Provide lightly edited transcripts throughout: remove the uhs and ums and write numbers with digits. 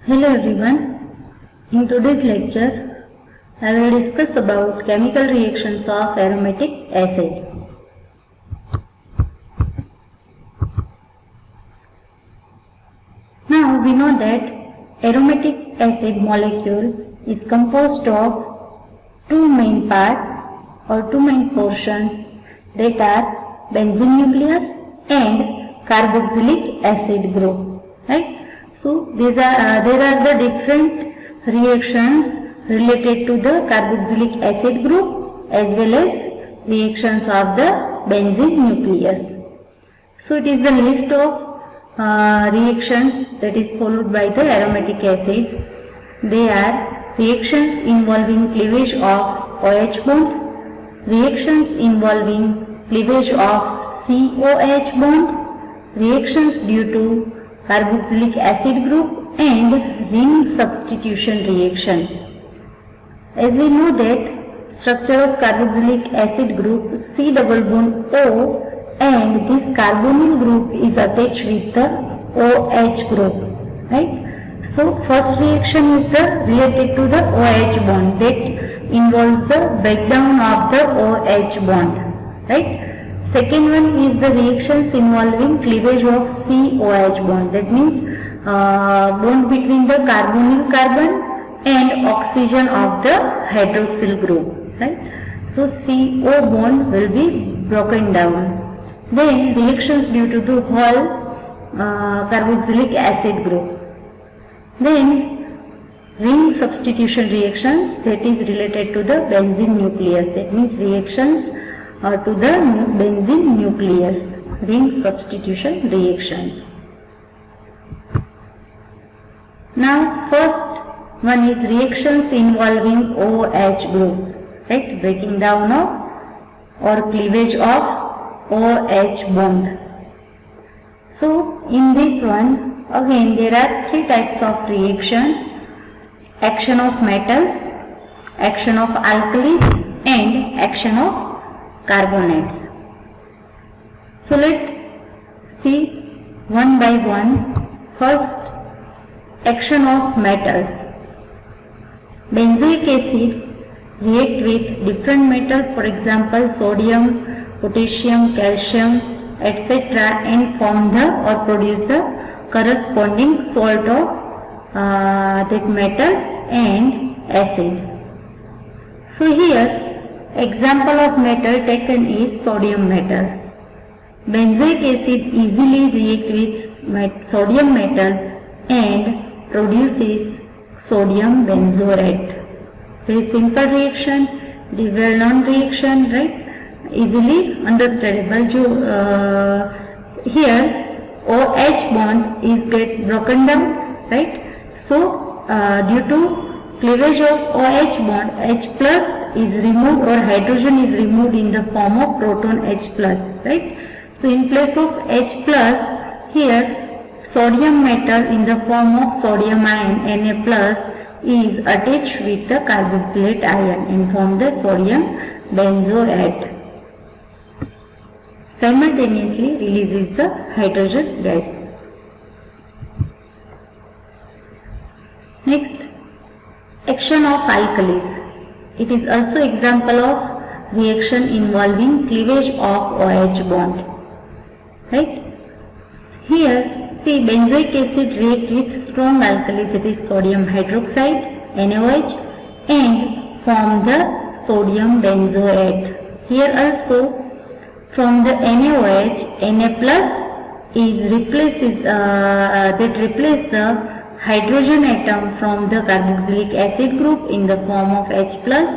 Hello everyone. In today's lecture, I will discuss about chemical reactions of aromatic acid. Now we know that aromatic acid molecule is composed of two main parts or two main portions, that are benzene nucleus and carboxylic acid group, right? So there are the different reactions related to the carboxylic acid group as well as reactions of the benzene nucleus. So it is the list of reactions that is followed by the aromatic acids. They are reactions involving cleavage of OH bond, reactions involving cleavage of COH bond, reactions due to carboxylic acid group, and ring substitution reaction. As we know that structure of carboxylic acid group C double bond O, and this carbonyl group is attached with the OH group, right? So first reaction is related to the OH bond, that involves the breakdown of the OH bond, right? Second one is the reactions involving cleavage of COH bond, that means bond between the carbonyl carbon and oxygen of the hydroxyl group, right? So CO bond will be broken down. Then reactions due to the whole carboxylic acid group. Then ring substitution reactions, that is related to the benzene nucleus, that means reactions to the benzene nucleus, ring substitution reactions. Now first one is reactions involving OH group, right? Breaking down of or cleavage of OH bond. So in this one again there are three types of reaction: action of metals, action of alkalis, and action of carbonates. So let's see one by one. First, action of metals. Benzoic acid react with different metal, for example sodium, potassium, calcium, etc., and form the or produce the corresponding salt of that metal and acid. So here example of metal taken is sodium metal. Benzoic acid easily reacts with sodium metal and produces sodium benzoate. Very simple reaction, very well known reaction, right? Easily understandable. Here OH bond is get broken down, right? So due to cleavage of OH bond, H plus is removed or hydrogen is removed in the form of proton H plus, right? So in place of H plus, here sodium metal in the form of sodium ion Na plus is attached with the carboxylate ion and form the sodium benzoate. Simultaneously releases the hydrogen gas. Next, action of alkalis. It is also example of reaction involving cleavage of OH bond, right? Here see benzoic acid react with strong alkali, that is sodium hydroxide NaOH, and form the sodium benzoate. Here also from the NaOH, Na plus is replaces that replace the hydrogen atom from the carboxylic acid group in the form of H plus,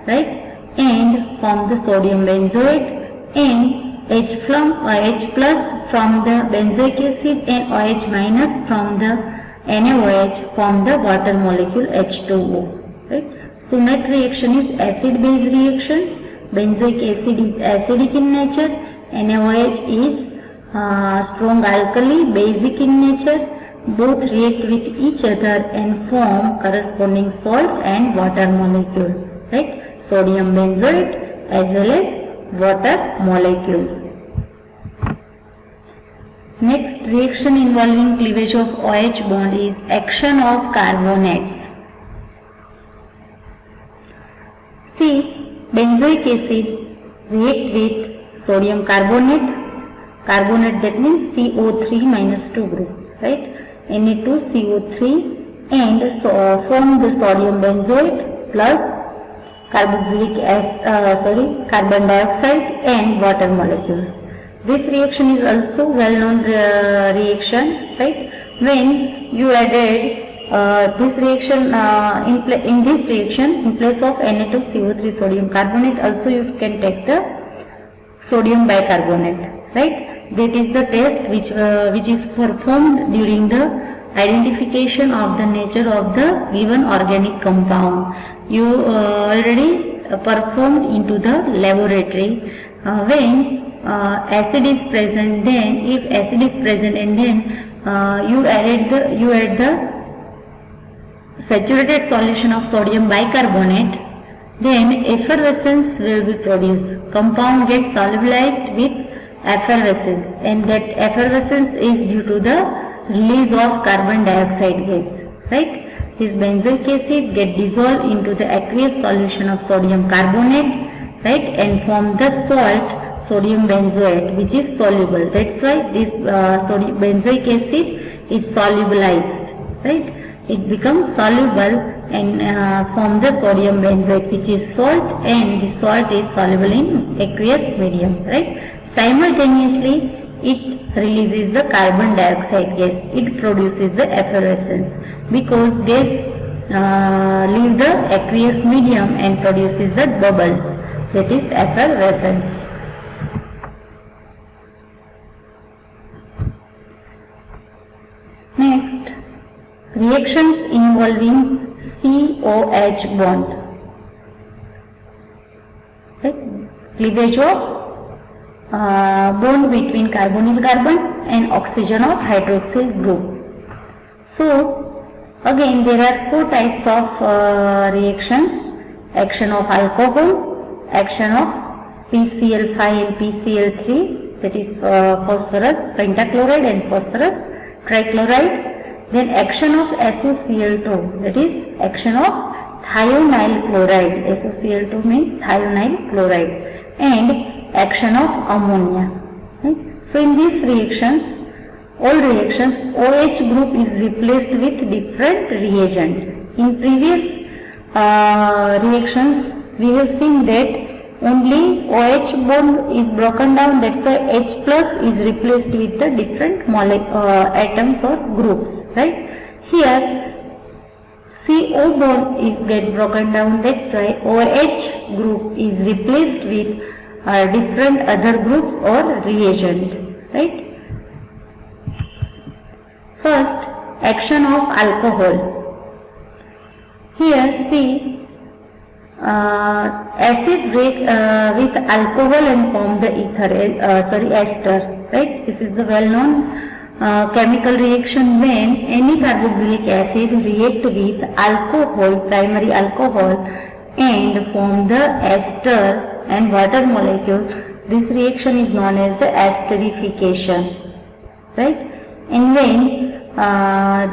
right, and form the sodium benzoate, and H plus from the benzoic acid and OH minus from the NaOH form the water molecule H2O, right. So net reaction is acid base reaction. Benzoic acid is acidic in nature, NaOH is strong alkali, basic in nature. Both react with each other and form corresponding salt and water molecule, right? Sodium benzoate as well as water molecule. Next reaction involving cleavage of OH bond is action of carbonates. See, benzoic acid react with sodium carbonate, that means CO3 minus 2 group, right? Na2CO3 and so form the sodium benzoate plus carbon dioxide and water molecule. This reaction is also well known reaction, right? When you added this reaction in this reaction, in place of Na2CO3 sodium carbonate, also you can take the sodium bicarbonate, right? That is the test which is performed during the identification of the nature of the given organic compound. You already performed into the laboratory. When acid is present, then if acid is present and then you add the saturated solution of sodium bicarbonate, then effervescence will be produced. Compound gets solubilized with effervescence, and that effervescence is due to the release of carbon dioxide gas, right? This benzoic acid get dissolved into the aqueous solution of sodium carbonate, right, and form the salt sodium benzoate, which is soluble. That's why this sodium benzoic acid is solubilized, right? It becomes soluble and form the sodium benzoate, which is salt, and the salt is soluble in aqueous medium, right? Simultaneously, it releases the carbon dioxide gas. It produces the effervescence because gas leave the aqueous medium and produces the bubbles. That is effervescence. Next, reactions involving COH bond. Right? Cleavage of bond between carbonyl carbon and oxygen of hydroxyl group. So, again there are four types of reactions: action of alcohol, action of PCl5 and PCl3, that is phosphorus pentachloride and phosphorus trichloride, then action of SOCl2, that is action of thionyl chloride. SOCl2 means thionyl chloride, and action of ammonia. Right? So in these reactions, all reactions, OH group is replaced with different reagent. In previous reactions, we have seen that only OH bond is broken down, that's why H plus is replaced with the different atoms or groups, right? Here CO bond is get broken down, that's why OH group is replaced with different other groups or reagent, right? First, action of alcohol. Here see, acid break with alcohol and form the ester, right? This is the well-known chemical reaction when any carboxylic acid react with alcohol, primary alcohol, and form the ester and water molecule. This reaction is known as the esterification, right? And when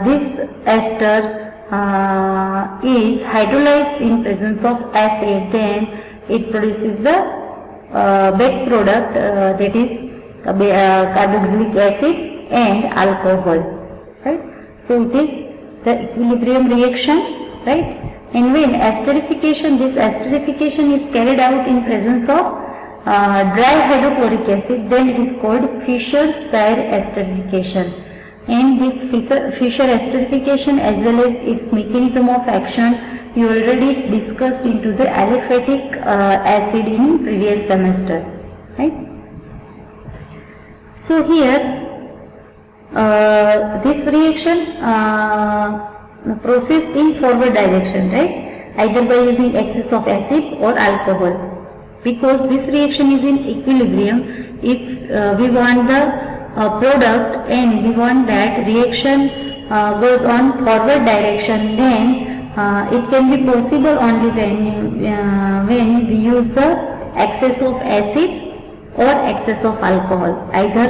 this ester is hydrolyzed in presence of acid, then it produces the back product, that is carboxylic acid and alcohol, right? So it is the equilibrium reaction, right? And when esterification, this esterification is carried out in presence of dry hydrochloric acid, then it is called Fischer-Stayr esterification. And this Fischer esterification as well as its mechanism of action, you already discussed into the aliphatic acid in previous semester, right? So here this reaction proceeds in forward direction, right? Either by using excess of acid or alcohol. Because this reaction is in equilibrium, if we want the product and we want that reaction goes on forward direction, then it can be possible only when we use the excess of acid or excess of alcohol. Either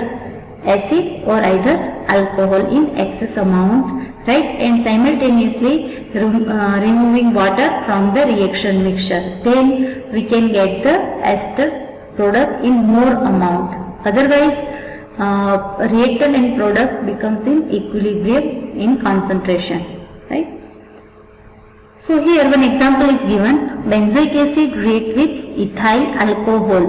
acid or either alcohol in excess amount, right, and simultaneously removing water from the reaction mixture. Then we can get the ester product in more amount. Otherwise, reactant and product becomes in equilibrium in concentration, right. So here one example is given, benzoic acid react with ethyl alcohol,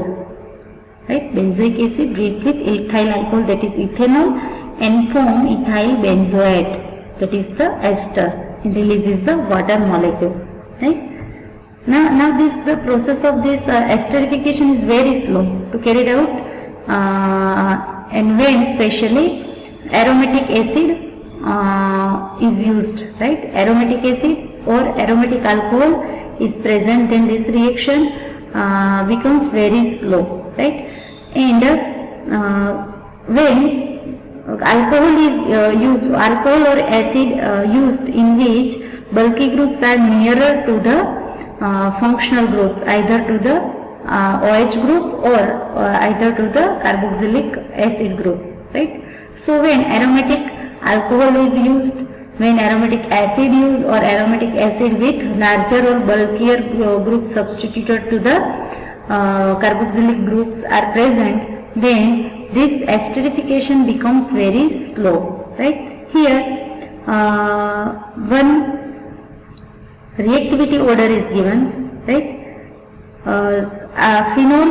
right, benzoic acid react with ethyl alcohol, that is ethanol, and form ethyl benzoate, that is the ester, and releases the water molecule, right. Now the process of this esterification is very slow to carry it out, and when especially aromatic acid is used, right, aromatic acid or aromatic alcohol is present, then this reaction becomes very slow, right, and when alcohol is used, alcohol or acid used in which bulky groups are nearer to the functional group, either to the OH group or either to the carboxylic acid group, right. So when aromatic alcohol is used, when aromatic acid used or aromatic acid with larger or bulkier groups substituted to the carboxylic groups are present, then this esterification becomes very slow, right. Here one reactivity order is given, right. Phenol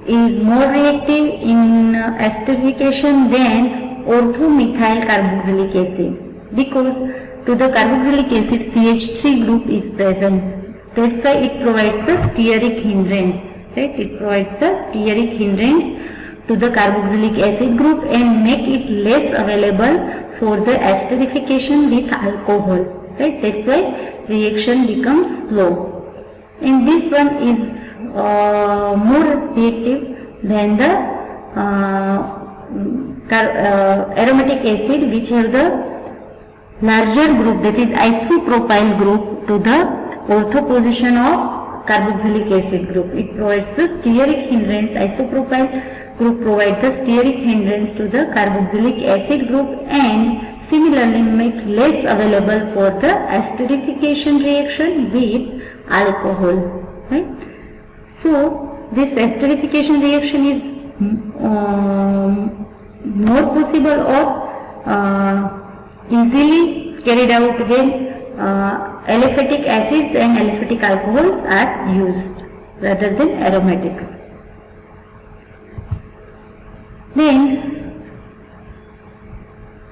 is more reactive in esterification than orthomethyl carboxylic acid, because to the carboxylic acid CH3 group is present. That's why it provides the steric hindrance, right? It provides the steric hindrance to the carboxylic acid group and make it less available for the esterification with alcohol, right? That's why reaction becomes slow. And this one is more reactive than the aromatic acid, which have the larger group, that is isopropyl group, to the ortho position of carboxylic acid group. It provides the steric hindrance. Isopropyl group provides the steric hindrance to the carboxylic acid group and similarly make less available for the esterification reaction with alcohol, right. So this esterification reaction is more possible or easily carried out when aliphatic acids and aliphatic alcohols are used rather than aromatics. Then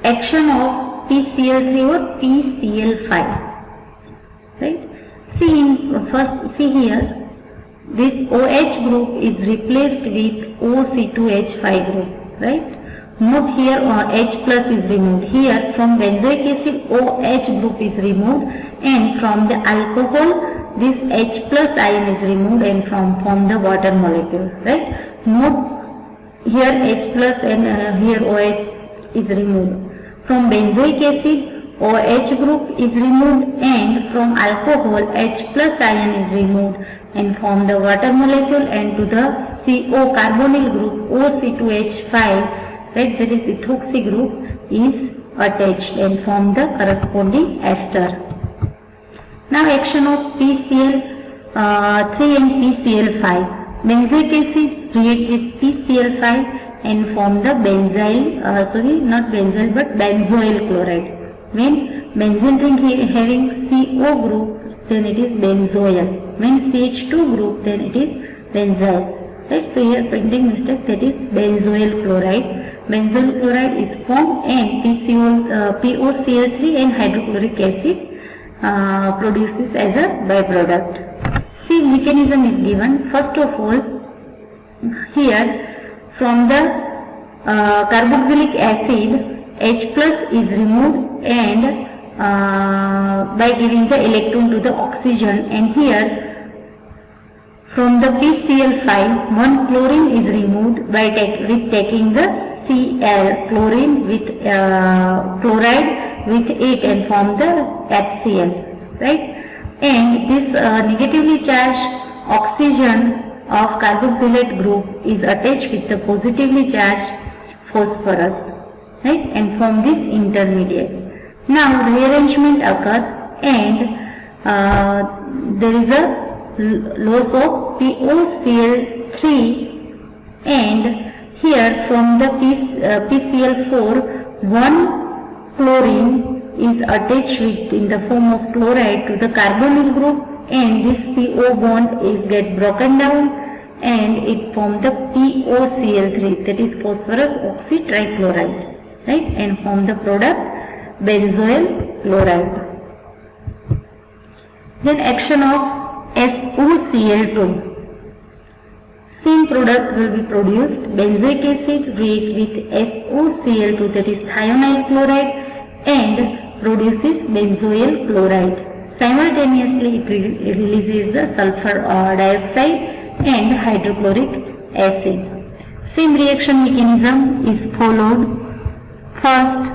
action of PCl3 or PCl5, right. See here, this OH group is replaced with OC2H5 group, right. Note here H plus is removed. Here from benzoic acid OH group is removed, and from the alcohol this H plus ion is removed and form the water molecule, right. Note here H plus and here OH is removed. From benzoic acid OH group is removed and from alcohol H plus ion is removed and form the water molecule, and to the CO carbonyl group OC2H5, right, that is ethoxy group, is attached and form the corresponding ester. Now action of PCl3 and PCl5. Benzoic acid react with PCl5 and form the benzyl chloride. When benzene ring having CO group, then it is benzoyl. When CH2 group, then it is benzyl. Right, so here printing mistake, that is benzoyl chloride. Benzoyl chloride is formed and POCl3 and hydrochloric acid produces as a byproduct. See, mechanism is given. First of all, here from the carboxylic acid H plus is removed and by giving the electron to the oxygen, and here from the PCl5 one chlorine is removed by taking the Cl chlorine with chloride with it and form the HCl, right. And this negatively charged oxygen of carboxylate group is attached with the positively charged phosphorus, right, and form this intermediate. Now rearrangement occur and there is a loss of POCl3, and here from the PCl4 one chlorine is attached with in the form of chloride to the carbonyl group, and this CO bond is get broken down and it form the POCl3, that is phosphorus oxytrichloride, right, and form the product benzoyl chloride. Then action of SOCl2. Same product will be produced. Benzoic acid react with SOCl2, that is thionyl chloride, and produces benzoyl chloride. Simultaneously it releases the sulfur dioxide and hydrochloric acid. Same reaction mechanism is followed. First,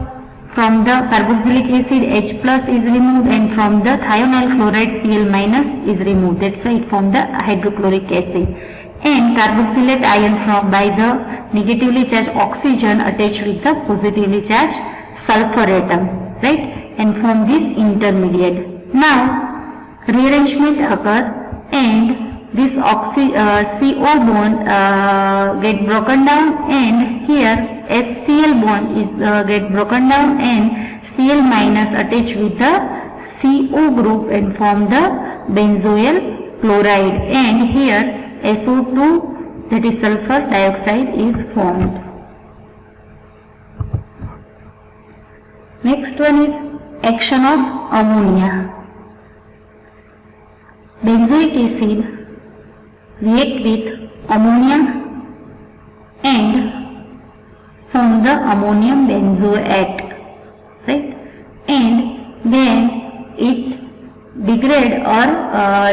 from the carboxylic acid H plus is removed, and from the thionyl chloride Cl minus is removed. That's why it formed the hydrochloric acid. And carboxylate ion from by the negatively charged oxygen attached with the positively charged sulfur atom, right, and form this intermediate. Now rearrangement occur and this CO bond get broken down, and here SCl bond is get broken down and Cl minus attached with the CO group and form the benzoyl chloride, and here SO2, that is sulfur dioxide, is formed. Next one is action of ammonia. Benzoic acid react with ammonia and form the ammonium benzoate, right, and then it degrade or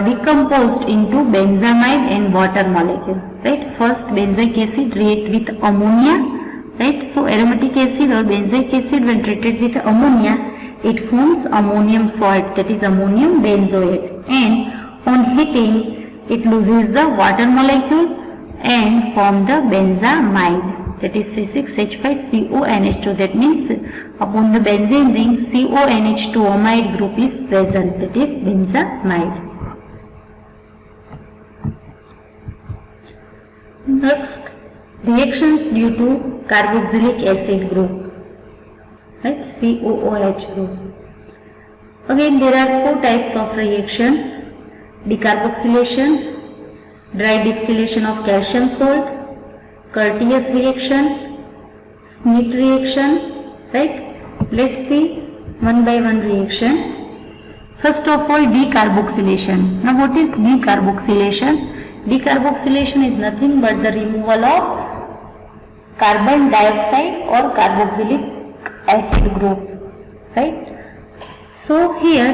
decomposed into benzamide and water molecule, right. First benzoic acid react with ammonia, right, so aromatic acid or benzoic acid when treated with ammonia, it forms ammonium salt, that is ammonium benzoate, and on heating it loses the water molecule and form the benzamide, that is C6H5CONH2. That means upon the benzene ring CONH2 amide group is present, that is benzamide. Next, reactions due to carboxylic acid group, right, COOH group. Again there are 4 types of reaction: decarboxylation, dry distillation of calcium salt, Curtius reaction, Schmidt reaction, right. Let's see one by one reaction. First of all, decarboxylation. Now what is decarboxylation? Decarboxylation is nothing but the removal of carbon dioxide or carboxylic acid group, right. So here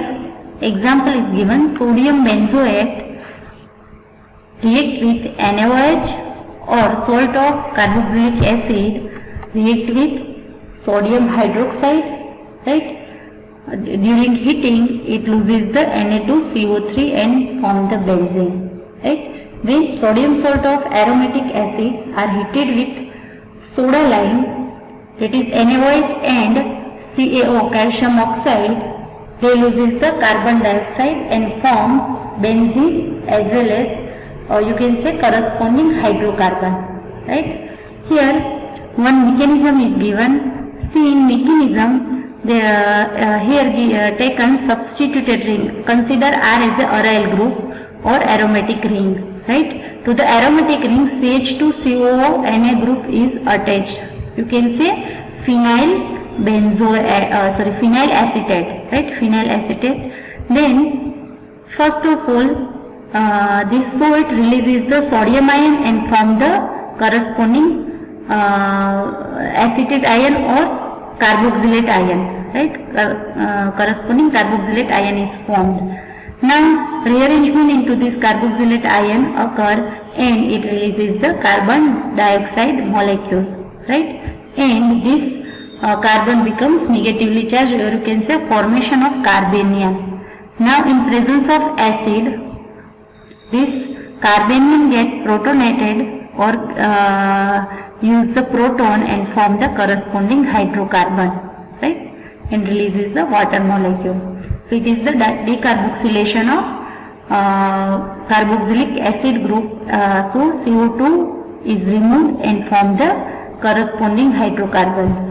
example is given: sodium benzoate react with NaOH or salt of carboxylic acid react with sodium hydroxide, right. During heating it loses the Na2CO3 and form the benzene, right. When sodium salt of aromatic acids are heated with soda lime, that is NaOH and CaO, calcium oxide, they loses the carbon dioxide and form benzene as well as you can say corresponding hydrocarbon, right. Here one mechanism is given. See, in mechanism here taken substituted ring. Consider R as a aryl group or aromatic ring, right. To the aromatic ring CH2COO Na group is attached. You can say phenyl acetate, right, phenyl acetate. Then first of all this salt releases the sodium ion and form the corresponding acetate ion or carboxylate ion, right. Corresponding carboxylate ion is formed. Now rearrangement into this carboxylate ion occur and it releases the carbon dioxide molecule, right, and this carbon becomes negatively charged, or you can say formation of carbanion. Now in presence of acid, this carbanion get protonated or use the proton and form the corresponding hydrocarbon, right, and releases the water molecule. So it is the decarboxylation of carboxylic acid group. So CO2 is removed and form the corresponding hydrocarbons.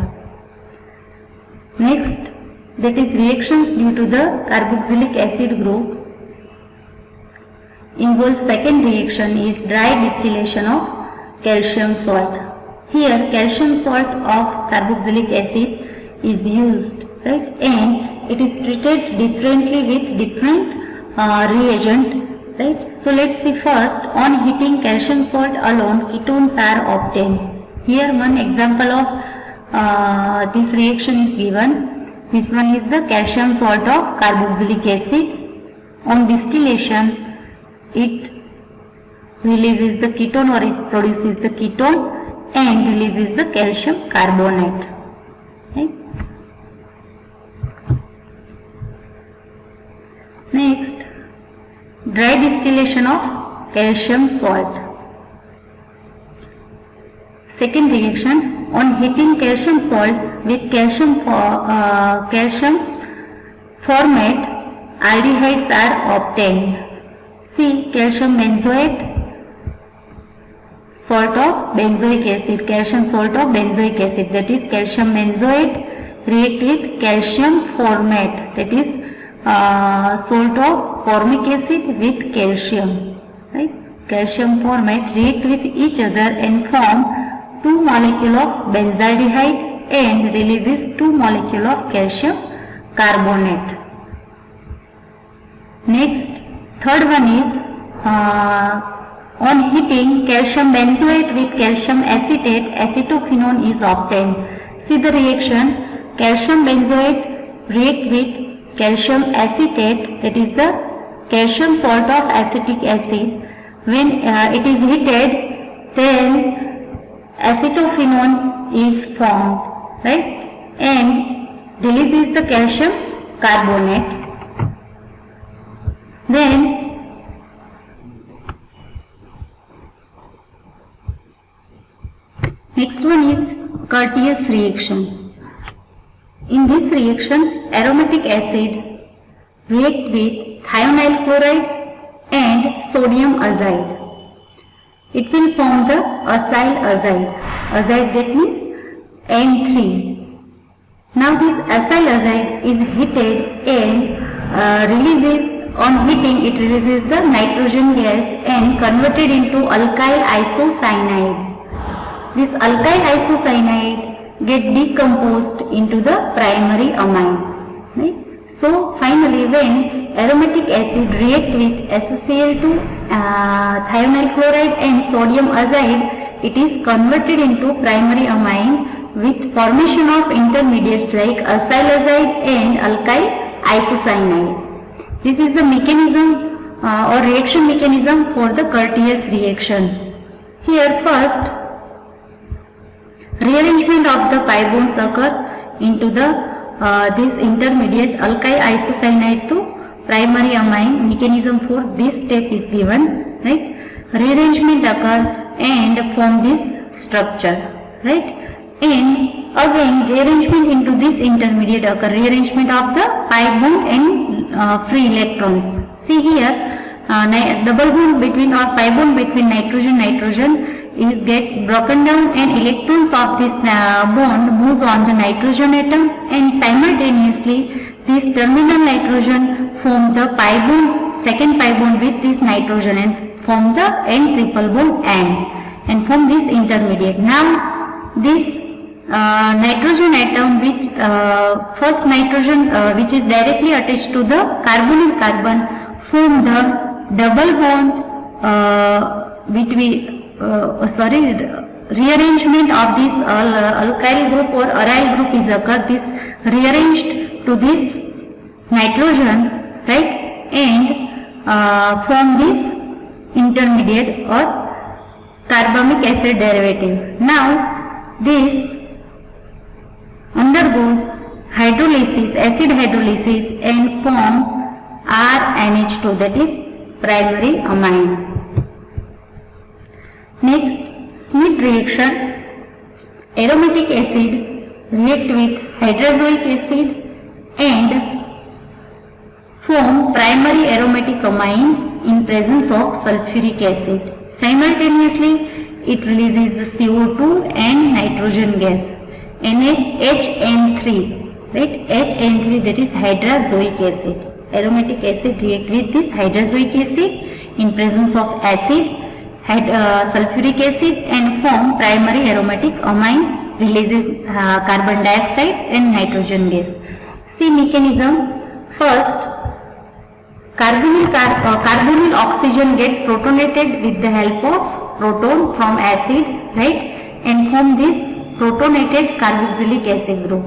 Next, that is reactions due to the carboxylic acid group involves second reaction is dry distillation of calcium salt. Here calcium salt of carboxylic acid is used, right, and it is treated differently with different reagent, right. So let's see first, on heating calcium salt alone ketones are obtained. Here one example of this reaction is given. This one is the calcium salt of carboxylic acid. On distillation it releases the ketone, or it produces the ketone and releases the calcium carbonate. Right? Next, dry distillation of calcium salt. Second reaction, on heating calcium salts with calcium formate, aldehydes are obtained. See, calcium benzoate, salt of benzoic acid, calcium salt of benzoic acid, that is calcium benzoate react with calcium formate, that is salt of formic acid with calcium, right. Calcium formate react with each other and form 2 molecules of benzaldehyde and releases 2 molecules of calcium carbonate. Next, third one is on heating calcium benzoate with calcium acetate, acetophenone is obtained. See the reaction, calcium benzoate react with calcium acetate, that is the calcium salt of acetic acid. When it is heated, then acetophenone is formed, right, and releases the calcium carbonate. Then next one is Curtius reaction. In this reaction, aromatic acid react with thionyl chloride and sodium azide. It will form the acyl azide. Azide, that means N3. Now this acyl azide is heated and on heating it releases the nitrogen gas and converted into alkyl isocyanide. This alkyl isocyanide get decomposed into the primary amine. Right? So finally, when aromatic acid react with SaCl2, thionyl chloride and sodium azide, it is converted into primary amine with formation of intermediates like acyl azide and alkyl isocyanide. This is the mechanism or reaction mechanism for the Curtius reaction. Here first, rearrangement of the pi bonds occur into the this intermediate alkyl isocyanide to primary amine. Mechanism for this step is given, right. Rearrangement occur and form this structure, right, and again rearrangement into this intermediate occur, rearrangement of the pi bond and free electrons. See here, double bond between or pi bond between nitrogen is get broken down and electrons of this bond moves on the nitrogen atom, and simultaneously this terminal nitrogen form the pi bond, second pi bond with this nitrogen and form the N triple bond and form this intermediate. Now this nitrogen atom, which first nitrogen which is directly attached to the carbonyl carbon, form the double bond between rearrangement of this alkyl group or aryl group is occurred. This rearranged to this nitrogen, right, and form this intermediate or carbamic acid derivative. Now this undergoes hydrolysis, acid hydrolysis, and form RNH2, that is primary amine. Next, Smith reaction, aromatic acid react with hydrozoic acid and form primary aromatic amine in presence of sulfuric acid. Simultaneously, it releases the CO2 and nitrogen gas, HN3, right? HN3, that is hydrozoic acid. Aromatic acid react with this hydrozoic acid in presence of acid, sulfuric acid, and form primary aromatic amine, releases carbon dioxide and nitrogen gas. See mechanism. First, carbonyl oxygen get protonated with the help of proton from acid, right, and form this protonated carboxylic acid group.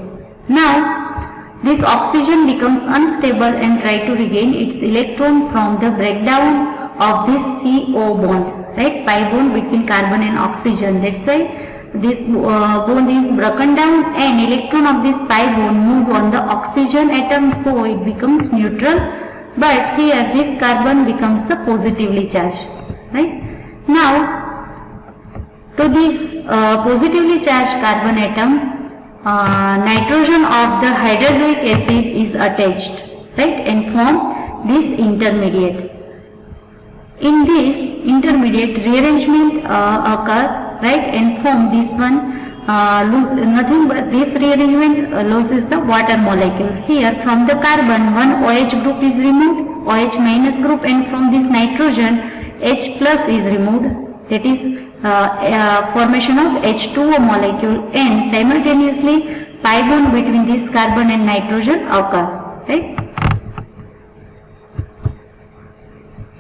Now this oxygen becomes unstable and try to regain its electron from the breakdown of this CO bond, right, pi bond between carbon and oxygen. That's why this bond is broken down and electron of this pi bond move on the oxygen atom, so it becomes neutral. But here this carbon becomes the positively charged, right? Now to this positively charged carbon atom, nitrogen of the hydrozoic acid is attached, right, and form this intermediate. In this intermediate, rearrangement occur, right, and form this one. Nothing but this rearrangement loses the water molecule. Here from the carbon one OH group is removed, OH minus group, and from this nitrogen H plus is removed, that is formation of H2O molecule, and simultaneously pi bond between this carbon and nitrogen occur, right?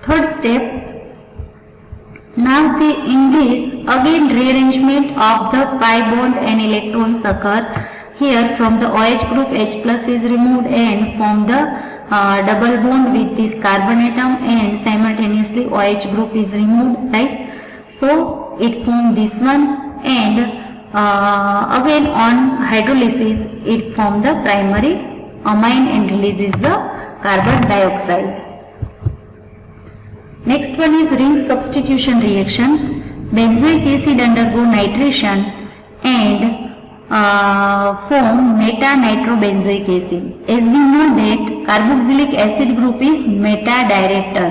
Third step. Now in this again rearrangement of the pi bond and electrons occur. Here from the OH group H plus is removed and form the double bond with this carbon atom, and simultaneously OH group is removed, right? So it forms this one, and again on hydrolysis it forms the primary amine and releases the carbon dioxide. Next one is ring substitution reaction. Benzoic acid undergo nitration and form meta-nitrobenzoic acid. As we know that carboxylic acid group is meta-director.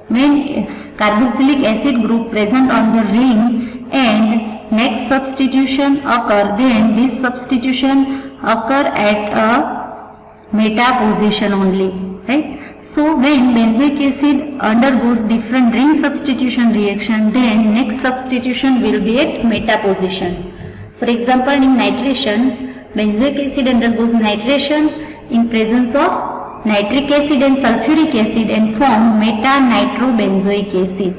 When carboxylic acid group present on the ring and next substitution occur, then this substitution occur at a meta position only, right? So when benzoic acid undergoes different ring substitution reaction, then next substitution will be at meta position. For example, in nitration, benzoic acid undergoes nitration in presence of nitric acid and sulfuric acid and form meta-nitrobenzoic acid.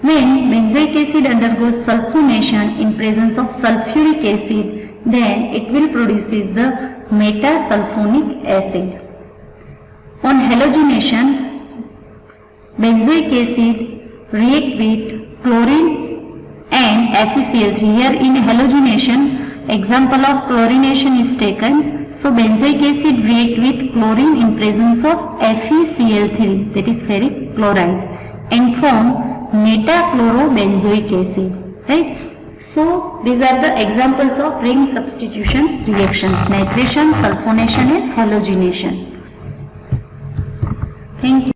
When benzoic acid undergoes sulfonation in presence of sulfuric acid, then it will produces the meta-sulfonic acid. On halogenation, benzoic acid react with chlorine and FeCl3. Here in halogenation, example of chlorination is taken. So benzoic acid react with chlorine in presence of FeCl3, that is ferric chloride, and form metachlorobenzoic acid, right? So these are the examples of ring substitution reactions: nitration, sulfonation, and halogenation. Thank you.